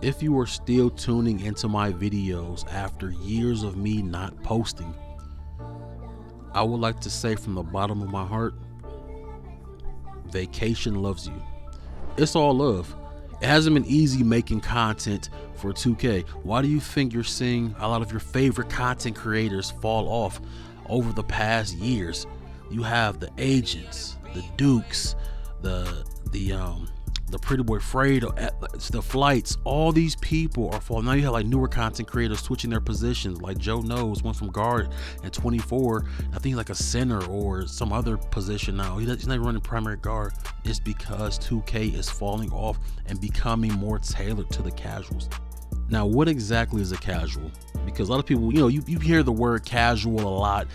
If you are still tuning into my videos after years of me not posting, I would like to say from the bottom of my heart, Vacation loves you. It's all love. It hasn't been easy making content for 2K. Why do you think you're seeing a lot of your favorite content creators fall off over the past years? You have the agents, the Dukes, the Pretty Boy Fredo, the Flights. All these people are falling. Now you have like newer content creators switching their positions, like Joe Knows went from guard at 24. I think he's like a center or some other position now. He's not running primary guard. It's because 2K is falling off and becoming more tailored to the casuals. Now, what exactly is a casual? Because a lot of people, you hear the word casual a lot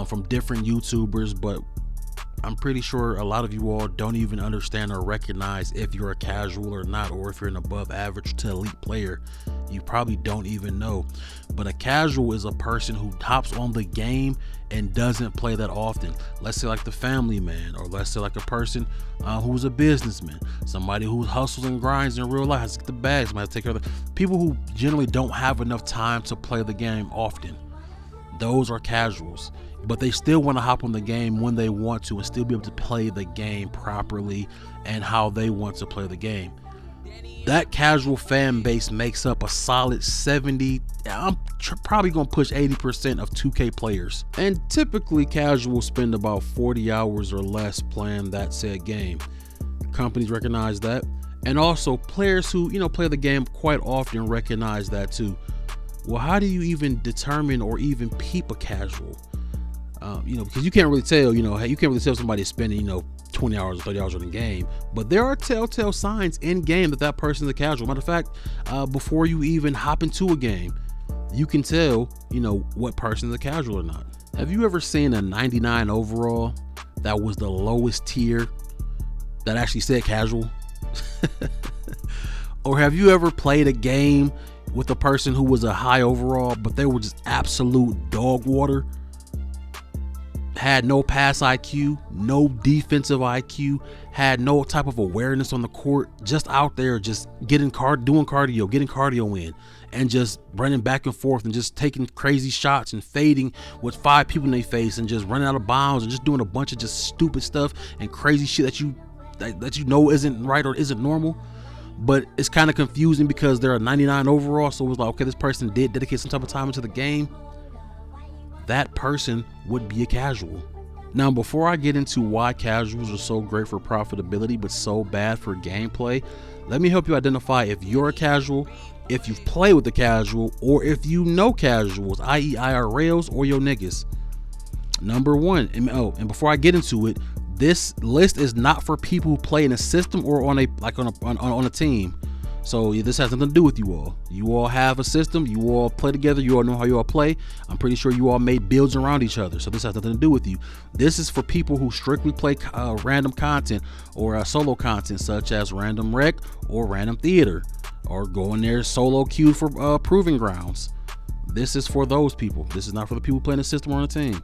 from different YouTubers, but I'm pretty sure a lot of you all don't even understand or recognize if you're a casual or not, or if you're an above average to elite player. You probably don't even know. But a casual is a person who hops on the game and doesn't play that often. Let's say like the family man, or let's say like a person who's a businessman, somebody who hustles and grinds in real life, has to get the bags, might take care of the people who generally don't have enough time to play the game often. Those are casuals, but they still want to hop on the game when they want to and still be able to play the game properly and how they want to play the game. That casual fan base makes up a solid 70, I'm probably going to push 80% of 2K players. And typically casuals spend about 40 hours or less playing that said game. Companies recognize that. And also players who, play the game quite often recognize that too. Well, how do you even determine or even peep a casual? Because you can't really tell, you can't really tell somebody spending, 20 hours or 30 hours on the game, but there are telltale signs in game that person's a casual. Matter of fact, before you even hop into a game, you can tell, what person's a casual or not. Have you ever seen a 99 overall that was the lowest tier that actually said casual? Or have you ever played a game with a person who was a high overall, but they were just absolute dog water? Had no pass IQ, no defensive IQ, had no type of awareness on the court, just out there just doing cardio in, and just running back and forth and just taking crazy shots and fading with 5 people in their face and just running out of bounds and just doing a bunch of just stupid stuff and crazy shit that you know isn't right or isn't normal. But it's kind of confusing because they're a 99 overall, so it was like, okay, this person did dedicate some type of time into the game. That person would be a casual. Now, before I get into why casuals are so great for profitability but so bad for gameplay, let me help you identify if you're a casual, if you've played with a casual, or if you know casuals, i.e. IRLs or your niggas. Number one, and before I get into it, this list is not for people who play in a system or on a team. So this has nothing to do with you all. You all have a system. You all play together. You all know how you all play. I'm pretty sure you all made builds around each other. So this has nothing to do with you. This is for people who strictly play random content or solo content, such as random rec or random theater, or go in there solo queue for proving grounds. This is for those people. This is not for the people playing a system or on a team.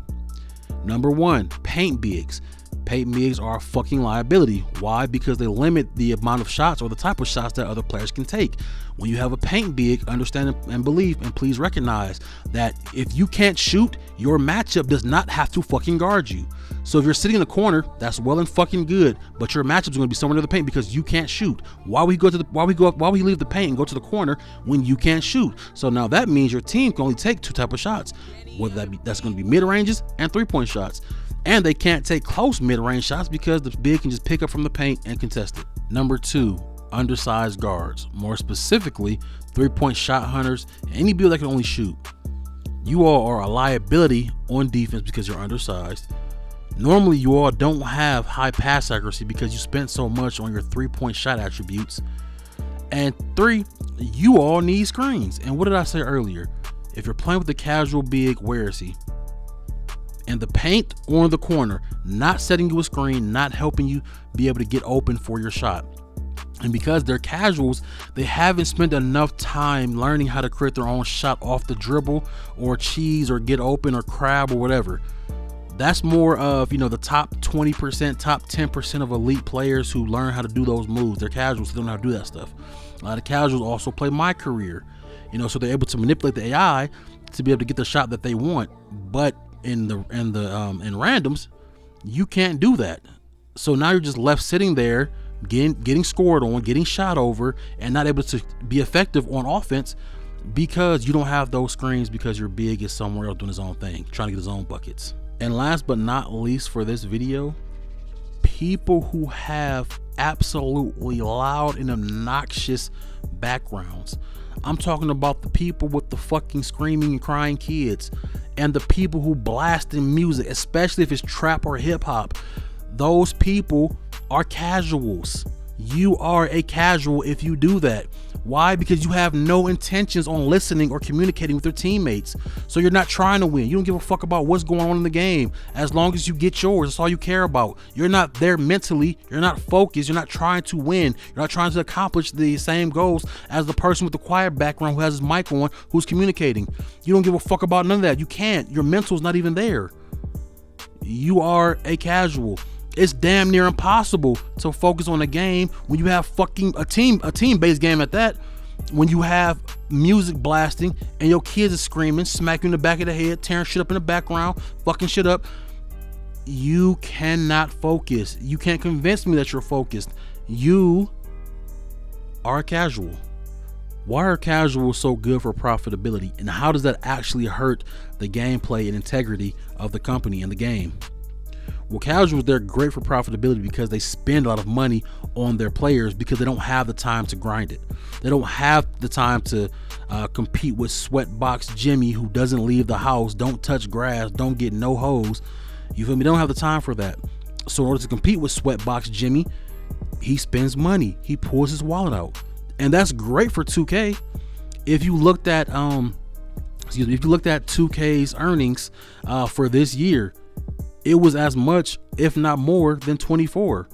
Number one, paint bigs. Paint bigs are a fucking liability. Why? Because they limit the amount of shots or the type of shots that other players can take. When you have a paint big, understand and believe, and please recognize that if you can't shoot, your matchup does not have to fucking guard you. So if you're sitting in the corner, that's well and fucking good, but your matchup's going to be somewhere near the paint because you can't shoot. Why we leave the paint and go to the corner when you can't shoot? So now that means your team can only take 2 type of shots, whether that's going to be mid ranges and 3-point shots. And they can't take close mid-range shots because the big can just pick up from the paint and contest it. Number 2, undersized guards. More specifically, 3-point shot hunters, and any build that can only shoot. You all are a liability on defense because you're undersized. Normally, you all don't have high pass accuracy because you spent so much on your 3-point shot attributes. And 3, you all need screens. And what did I say earlier? If you're playing with the casual big, where is he? In the paint or in the corner, not setting you a screen, not helping you be able to get open for your shot. And because they're casuals, they haven't spent enough time learning how to create their own shot off the dribble or cheese or get open or crab or whatever. That's more of, the top 20%, top 10% of elite players who learn how to do those moves. They're casuals, so they don't know how to do that stuff. A lot of casuals also play my career, so they're able to manipulate the AI to be able to get the shot that they want. But in randoms, you can't do that. So now you're just left sitting there, getting scored on, getting shot over, and not able to be effective on offense because you don't have those screens, because your big is somewhere else doing his own thing, trying to get his own buckets. And last but not least for this video, people who have absolutely loud and obnoxious backgrounds. I'm talking about the people with the fucking screaming and crying kids, and the people who blasting music, especially if it's trap or hip hop. Those people are casuals. You are a casual if you do that. Why? Because you have no intentions on listening or communicating with your teammates. So you're not trying to win. You don't give a fuck about what's going on in the game. As long as you get yours, that's all you care about. You're not there mentally. You're not focused. You're not trying to win. You're not trying to accomplish the same goals as the person with the quiet background who has his mic on, who's communicating. You don't give a fuck about none of that. You can't. Your mental's not even there. You are a casual. It's damn near impossible to focus on a game when you have fucking a team-based game at that. When you have music blasting and your kids are screaming, smacking you in the back of the head, tearing shit up in the background, fucking shit up. You cannot focus. You can't convince me that you're focused. You are a casual. Why are casuals so good for profitability? And how does that actually hurt the gameplay and integrity of the company and the game? Well, casuals, they're great for profitability because they spend a lot of money on their players because they don't have the time to grind it. They don't have the time to compete with Sweatbox Jimmy, who doesn't leave the house, don't touch grass, don't get no hose. You feel me? They don't have the time for that. So in order to compete with Sweatbox Jimmy, he spends money. He pulls his wallet out. And that's great for 2K. If you looked at if you looked at 2K's earnings for this year, it was as much, if not more, than 24.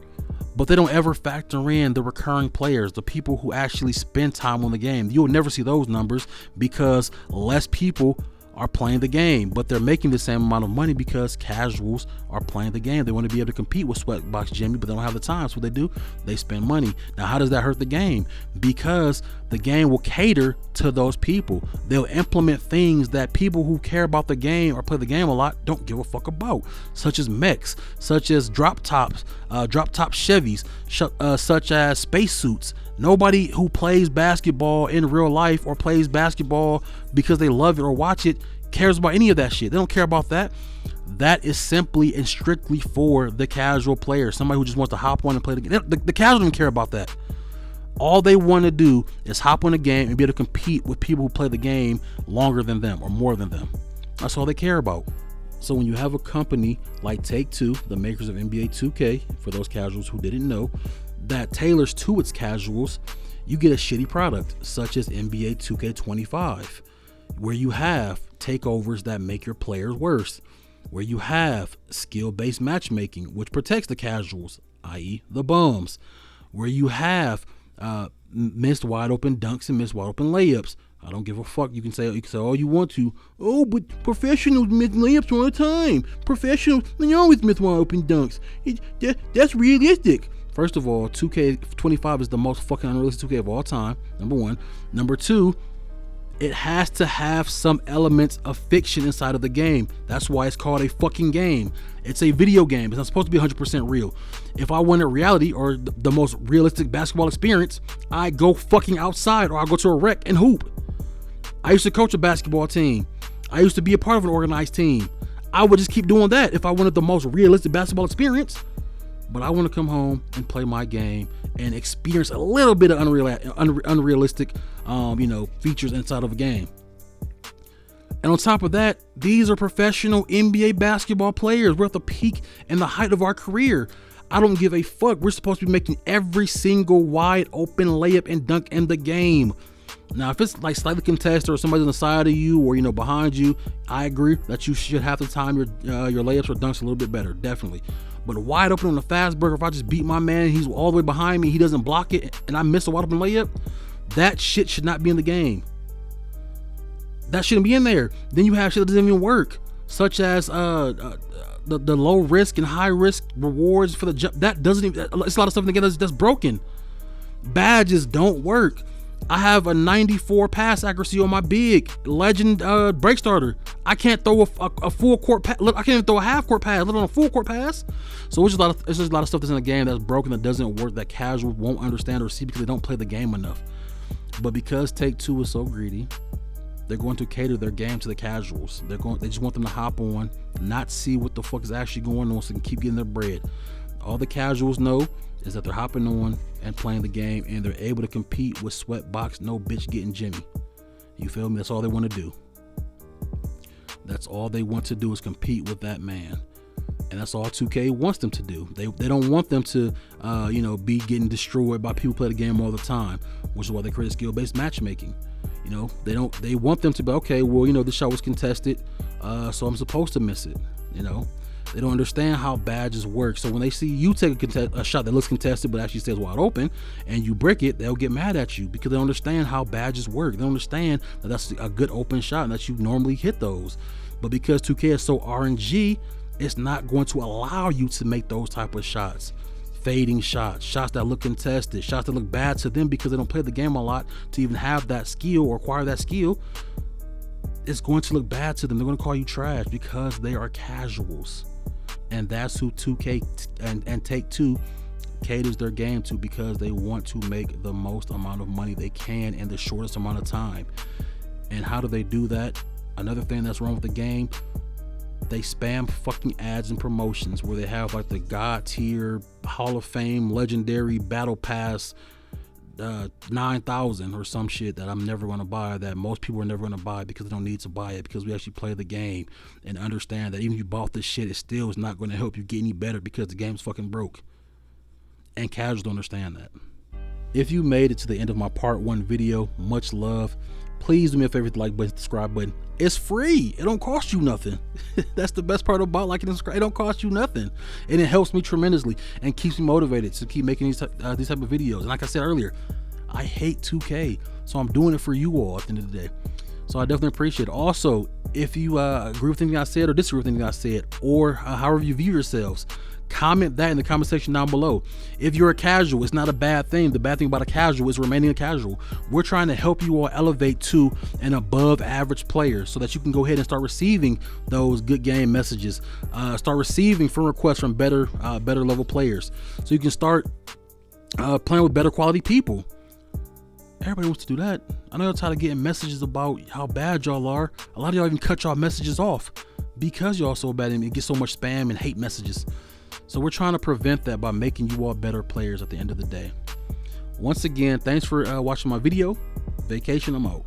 But they don't ever factor in the recurring players, the people who actually spend time on the game. You'll never see those numbers because less people are playing the game, but they're making the same amount of money because casuals are playing the game. They want to be able to compete with Sweatbox Jimmy, but they don't have the time. So what they do, they spend money. Now, how does that hurt the game? Because the game will cater to those people. They'll implement things that people who care about the game or play the game a lot don't give a fuck about, such as mechs, such as drop top Chevys, such as spacesuits. Nobody who plays basketball in real life or plays basketball because they love it or watch it cares about any of that shit. They don't care about that. That is simply and strictly for the casual player, somebody who just wants to hop on and play the game. The casual don't care about that. All they want to do is hop on a game and be able to compete with people who play the game longer than them or more than them. That's all they care about. So when you have a company like Take-Two, the makers of NBA 2K, for those casuals who didn't know, that tailors to its casuals, you get a shitty product such as NBA 2K25, where you have takeovers that make your players worse, where you have skill-based matchmaking, which protects the casuals, i.e. the bums, where you have missed wide open dunks and missed wide open layups. I don't give a fuck. You can say all you want to. Oh, but professionals miss layups all the time. Professionals, they always miss wide open dunks. That's realistic. First of all, 2K25 is the most fucking unrealistic 2K of all time, number one. Number two, it has to have some elements of fiction inside of the game. That's why it's called a fucking game. It's a video game. It's not supposed to be 100% real. If I wanted reality or the most realistic basketball experience, I go fucking outside or I go to a rec and hoop. I used to coach a basketball team. I used to be a part of an organized team. I would just keep doing that if I wanted the most realistic basketball experience. But I want to come home and play my game and experience a little bit of unrealistic, features inside of a game. And on top of that, these are professional NBA basketball players. We're at the peak and the height of our career. I don't give a fuck. We're supposed to be making every single wide open layup and dunk in the game. Now, if it's like slightly contested or somebody's on the side of you or, behind you, I agree that you should have to time your layups or dunks a little bit better, definitely. But wide open on the fast break, if I just beat my man, he's all the way behind me, he doesn't block it, and I miss a wide open layup, that shit should not be in the game. That shouldn't be in there. Then you have shit that doesn't even work, such as the low risk and high risk rewards for the jump. That doesn't even, it's a lot of stuff in the game that's broken. Badges don't work. I have a 94 pass accuracy on my big legend break starter. I can't throw a full court pass. I can't even throw a half court pass, let alone a full court pass. So it's just a lot of stuff that's in the game that's broken, that doesn't work, that casuals won't understand or see because they don't play the game enough. But because Take-Two is so greedy, they're going to cater their game to the casuals. They just want them to hop on, not see what the fuck is actually going on, so they can keep getting their bread. All the casuals know is that they're hopping on and playing the game, and they're able to compete with Sweatbox, no bitch getting Jimmy. You feel me? That's all they want to do. That's all they want to do is compete with that man. And that's all 2K wants them to do. They don't want them to be getting destroyed by people who play the game all the time, which is why they create skill-based matchmaking. They want them to be, okay, well, this shot was contested, so I'm supposed to miss it. They don't understand how badges work. So when they see you take a shot that looks contested but actually stays wide open and you brick it, they'll get mad at you because they don't understand how badges work. They don't understand that that's a good open shot and that you normally hit those. But because 2K is so RNG, it's not going to allow you to make those type of shots. Fading shots, shots that look contested, shots that look bad to them because they don't play the game a lot to even have that skill or acquire that skill. It's going to look bad to them. They're going to call you trash because they are casuals. And that's who 2K and Take-Two caters their game to, because they want to make the most amount of money they can in the shortest amount of time. And how do they do that? Another thing that's wrong with the game, they spam fucking ads and promotions where they have like the God tier, Hall of Fame, legendary battle pass 9,000 or some shit that I'm never going to buy, that most people are never going to buy because they don't need to buy it, because we actually play the game and understand that even if you bought this shit, it still is not going to help you get any better because the game's fucking broke. And casuals don't understand that. If you made it to the end of my part 1 video, much love. Please do me a favor, hit the like button, subscribe button. It's free. It don't cost you nothing. That's the best part about liking and subscribe. It don't cost you nothing, and it helps me tremendously and keeps me motivated to keep making these type of videos. And like I said earlier, I hate 2K, so I'm doing it for you all at the end of the day. So I definitely appreciate it. Also, if you agree with anything I said or disagree with anything I said, or however you view yourselves, comment that in the comment section down below. If you're a casual, it's not a bad thing. The bad thing about a casual is remaining a casual. We're trying to help you all elevate to an above average player so that you can go ahead and start receiving those good game messages, start receiving friend requests from better level players, so you can start playing with better quality people. Everybody wants to do that. I know y'all tired of getting messages about how bad y'all are. A lot of y'all even cut y'all messages off because y'all so bad and it gets so much spam and hate messages. So we're trying to prevent that by making you all better players at the end of the day. Once again, thanks for watching my video. Vacation, I'm out.